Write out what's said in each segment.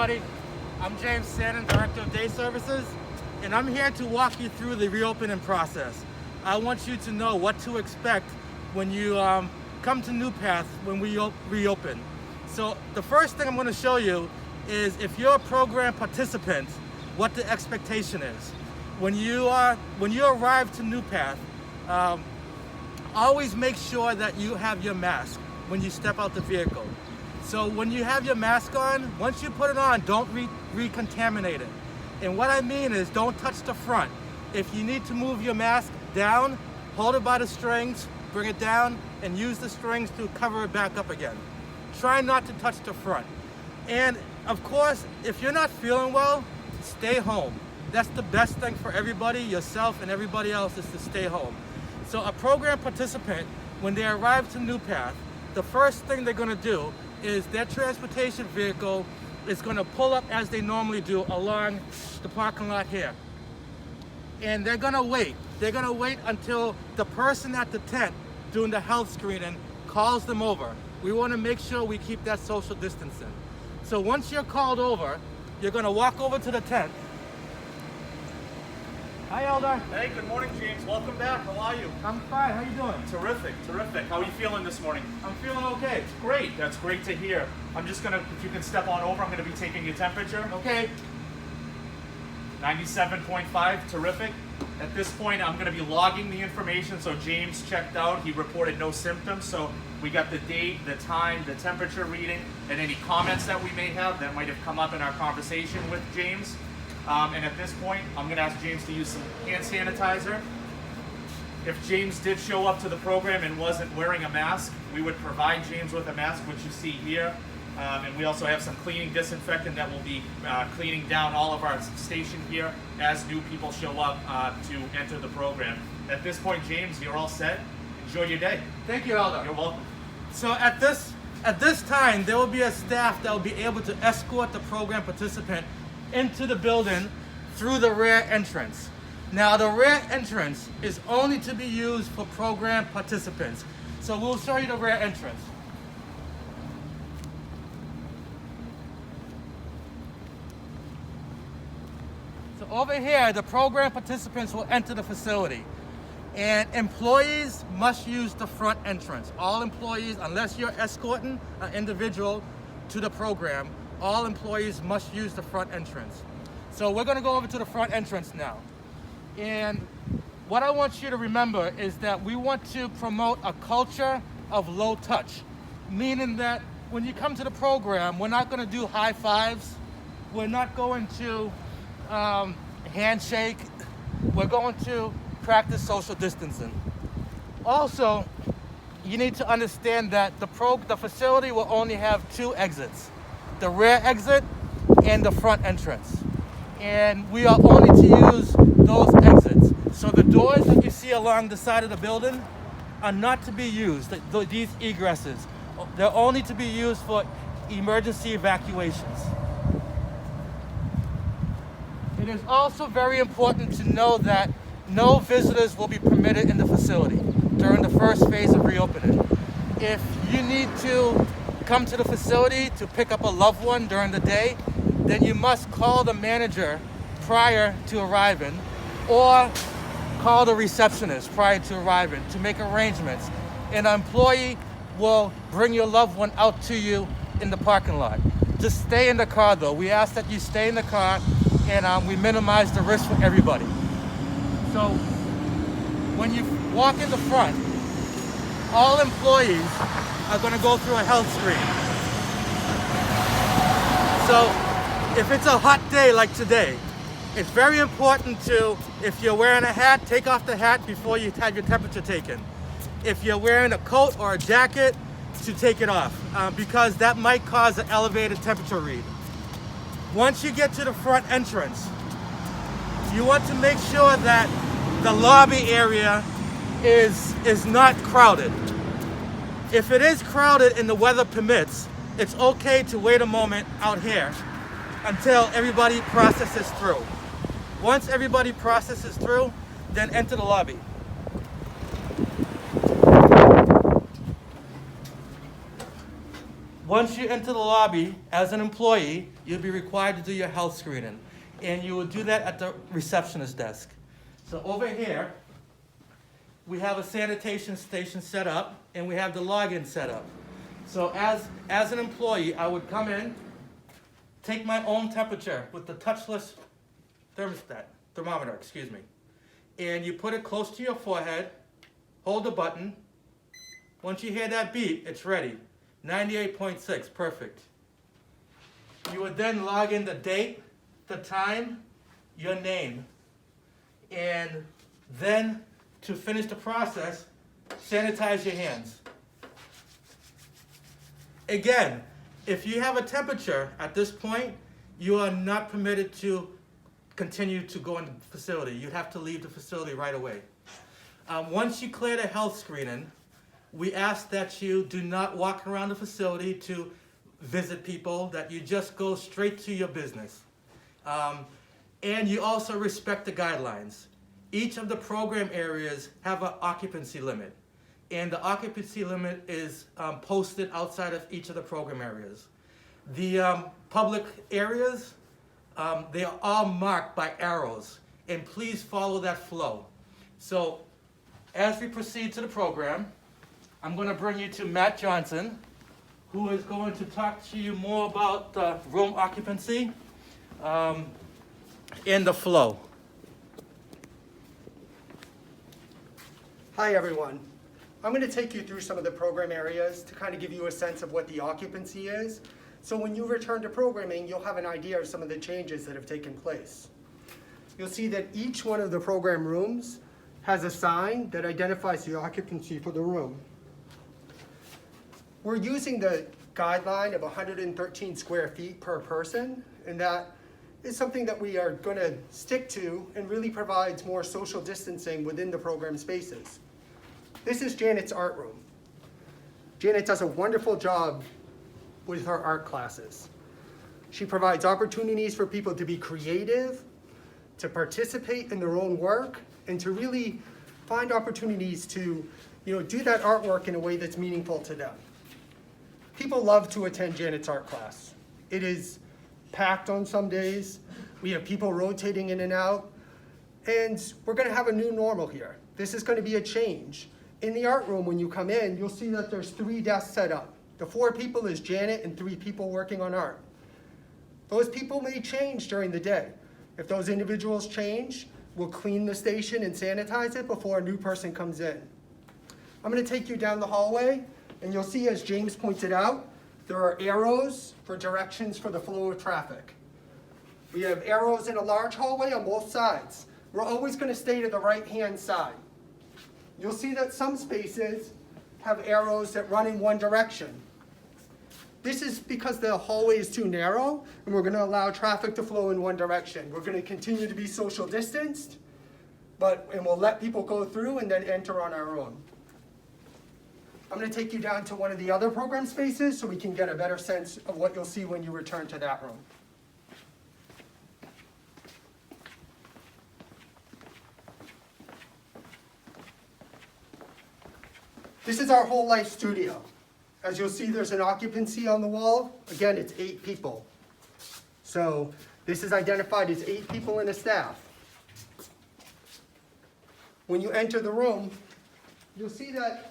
everybody. I'm James Sannon, Director of Day Services, and I'm here to walk you through the reopening process. I want you to know what to expect when you come to NuPath when we reopen. So the first thing I'm going to show you is, if you're a program participant, what the expectation is. When you arrive to NuPath, always make sure that you have your mask when you step out the vehicle. So when you have your mask on, once you put it on, don't recontaminate it. And what I mean is, don't touch the front. If you need to move your mask down, hold it by the strings, bring it down, and use the strings to cover it back up again. Try not to touch the front. And of course, if you're not feeling well, stay home. That's the best thing for everybody, yourself and everybody else, is to stay home. So a program participant, when they arrive to NuPath, the first thing they're going to do is their transportation vehicle is going to pull up as they normally do along the parking lot here. And they're going to wait. They're going to wait until the person at the tent doing the health screening calls them over. We want to make sure we keep that social distancing. So once you're called over, you're going to walk over to the tent. Hi, Elder. Hey, good morning, James. Welcome back. How are you? I'm fine. How you doing? Terrific, terrific. How are you feeling this morning? I'm feeling okay. Great. That's great to hear. I'm just going to, if you can step on over, I'm going to be taking your temperature. Okay. 97.5. Terrific. At this point, I'm going to be logging the information. So James checked out. He reported no symptoms. So we got the date, the time, the temperature reading, and any comments that we may have that might have come up in our conversation with James. And at this point, I'm going to ask James to use some hand sanitizer. If James did show up to the program and wasn't wearing a mask, we would provide James with a mask, which you see here. And we also have some cleaning disinfectant that will be cleaning down all of our station here as new people show up to enter the program. At this point, James, you're all set. Enjoy your day. Thank you, Elder. You're welcome. So at this time, there will be a staff that will be able to escort the program participant into the building through the rear entrance. Now, the rear entrance is only to be used for program participants. So we'll show you the rear entrance. So over here, the program participants will enter the facility. And employees must use the front entrance. All employees, unless you're escorting an individual to the program, all employees must use the front entrance. So we're going to go over to the front entrance now. And what I want you to remember is that we want to promote a culture of low touch, meaning that when you come to the program, we're not going to do high fives. We're not going to handshake. We're going to practice social distancing. Also, you need to understand that the facility will only have two exits: the rear exit and the front entrance. And we are only to use those exits. So the doors that you see along the side of the building are not to be used. These egresses, they're only to be used for emergency evacuations. It is also very important to know that no visitors will be permitted in the facility during the first phase of reopening. If you need to come to the facility to pick up a loved one during the day, then you must call the manager prior to arriving, or call the receptionist prior to arriving to make arrangements. And an employee will bring your loved one out to you in the parking lot. Just stay in the car though. We ask that you stay in the car, and we minimize the risk for everybody. So when you walk in the front, all employees are going to go through a health screen. So if it's a hot day like today, it's very important to, if you're wearing a hat, take off the hat before you have your temperature taken. If you're wearing a coat or a jacket, to take it off, because that might cause an elevated temperature read. Once you get to the front entrance, you want to make sure that the lobby area is not crowded. If it is crowded and the weather permits, it's okay to wait a moment out here until everybody processes through. Once everybody processes through, then enter the lobby. Once you enter the lobby as an employee, you'll be required to do your health screening. And you will do that at the receptionist desk. So over here, we have a sanitation station set up, and we have the login set up. So as an employee, I would come in, take my own temperature with the touchless thermometer, excuse me. And you put it close to your forehead, hold the button. Once you hear that beep, it's ready. 98.6, perfect. You would then log in the date, the time, your name. And then, to finish the process, sanitize your hands. Again, if you have a temperature at this point, you are not permitted to continue to go in the facility. You have to leave the facility right away. Once you clear the health screening, we ask that you do not walk around the facility to visit people, that you just go straight to your business. And you also respect the guidelines. Each of the program areas have an occupancy limit. And the occupancy limit is posted outside of each of the program areas. The public areas, they are all marked by arrows. And please follow that flow. So as we proceed to the program, I'm going to bring you to Matt Johnson, who is going to talk to you more about room occupancy and the flow. Hi everyone. I'm going to take you through some of the program areas to kind of give you a sense of what the occupancy is. So when you return to programming, you'll have an idea of some of the changes that have taken place. You'll see that each one of the program rooms has a sign that identifies the occupancy for the room. We're using the guideline of 113 square feet per person, and that is something that we are going to stick to and really provides more social distancing within the program spaces. This is Janet's art room. Janet does a wonderful job with her art classes. She provides opportunities for people to be creative, to participate in their own work, and to really find opportunities to, do that artwork in a way that's meaningful to them. People love to attend Janet's art class. It is packed on some days. We have people rotating in and out. And we're going to have a new normal here. This is going to be a change. In the art room, when you come in, you'll see that there's 3 desks set up. The 4 people is Janet and 3 people working on art. Those people may change during the day. If those individuals change, we'll clean the station and sanitize it before a new person comes in. I'm going to take you down the hallway. And you'll see, as James pointed out, there are arrows for directions for the flow of traffic. We have arrows in a large hallway on both sides. We're always going to stay to the right-hand side. You'll see that some spaces have arrows that run in one direction. This is because the hallway is too narrow, and we're going to allow traffic to flow in one direction. We're going to continue to be social distanced, and we'll let people go through and then enter on our own. I'm going to take you down to one of the other program spaces so we can get a better sense of what you'll see when you return to that room. This is our whole life studio. As you'll see, there's an occupancy on the wall. Again, it's 8 people. So this is identified as 8 people and a staff. When you enter the room, you'll see that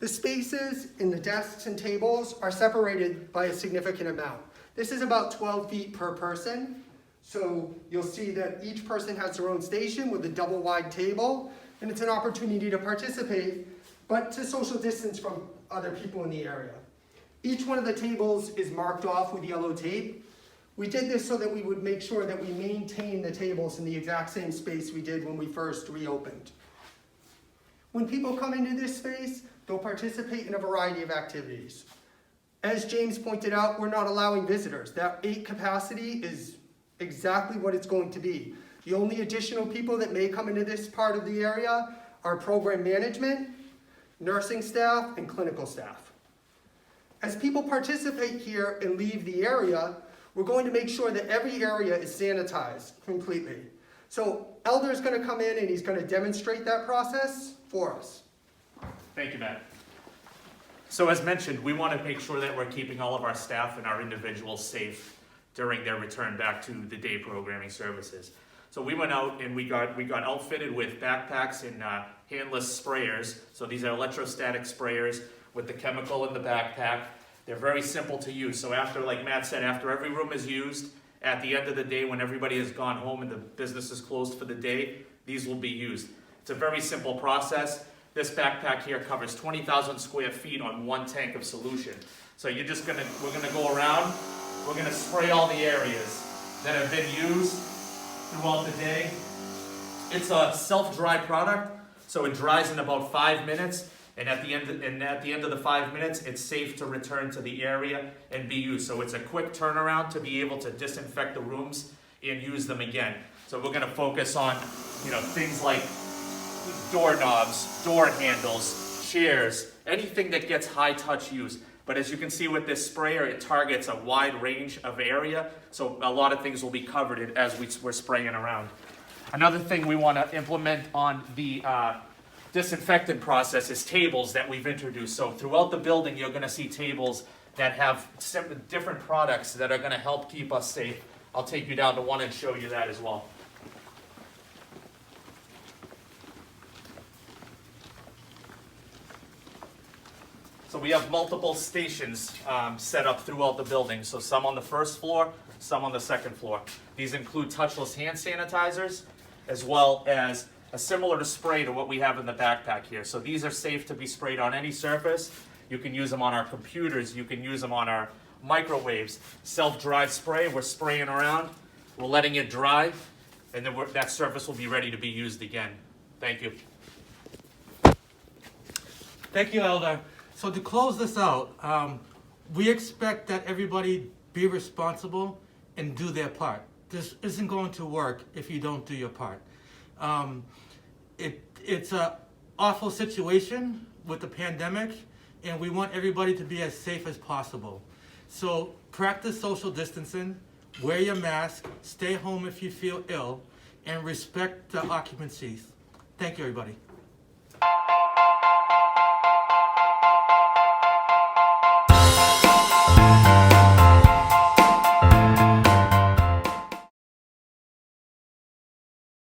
the spaces in the desks and tables are separated by a significant amount. This is about 12 feet per person. So you'll see that each person has their own station with a double wide table, and it's an opportunity to participate, but to social distance from other people in the area. Each one of the tables is marked off with yellow tape. We did this so that we would make sure that we maintain the tables in the exact same space we did when we first reopened. When people come into this space, they'll participate in a variety of activities. As James pointed out, we're not allowing visitors. That 8 capacity is exactly what it's going to be. The only additional people that may come into this part of the area are program management, nursing staff, and clinical staff. As people participate here and leave the area, we're going to make sure that every area is sanitized completely. So Elder's going to come in and he's going to demonstrate that process for us. Thank you, Matt. So as mentioned, we want to make sure that we're keeping all of our staff and our individuals safe during their return back to the day programming services. So we went out and we got outfitted with backpacks and handless sprayers. So these are electrostatic sprayers with the chemical in the backpack. They're very simple to use. So after, like Matt said, after every room is used, at the end of the day when everybody has gone home and the business is closed for the day, these will be used. It's a very simple process. This backpack here covers 20,000 square feet on one tank of solution. So we're gonna go around, we're gonna spray all the areas that have been used throughout the day. It's a self-dry product, so it dries in about 5 minutes, and at the end of the 5 minutes, it's safe to return to the area and be used. So it's a quick turnaround to be able to disinfect the rooms and use them again. So we're gonna focus on, things like doorknobs, door handles, chairs, anything that gets high touch use. But as you can see with this sprayer, it targets a wide range of area, so a lot of things will be covered as we're spraying around. Another thing we want to implement on the disinfectant process is tables that we've introduced. So throughout the building, you're going to see tables that have different products that are going to help keep us safe. I'll take you down to one and show you that as well. So we have multiple stations set up throughout the building. So some on the first floor, some on the second floor. These include touchless hand sanitizers, as well as a similar to spray to what we have in the backpack here. So these are safe to be sprayed on any surface. You can use them on our computers. You can use them on our microwaves. Self-dry spray, we're spraying around. We're letting it dry, and then that surface will be ready to be used again. Thank you. Thank you, Elder. So to close this out, we expect that everybody be responsible and do their part. This isn't going to work if you don't do your part. It's an awful situation with the pandemic, and we want everybody to be as safe as possible. So practice social distancing, wear your mask, stay home if you feel ill, and respect the occupancies. Thank you, everybody.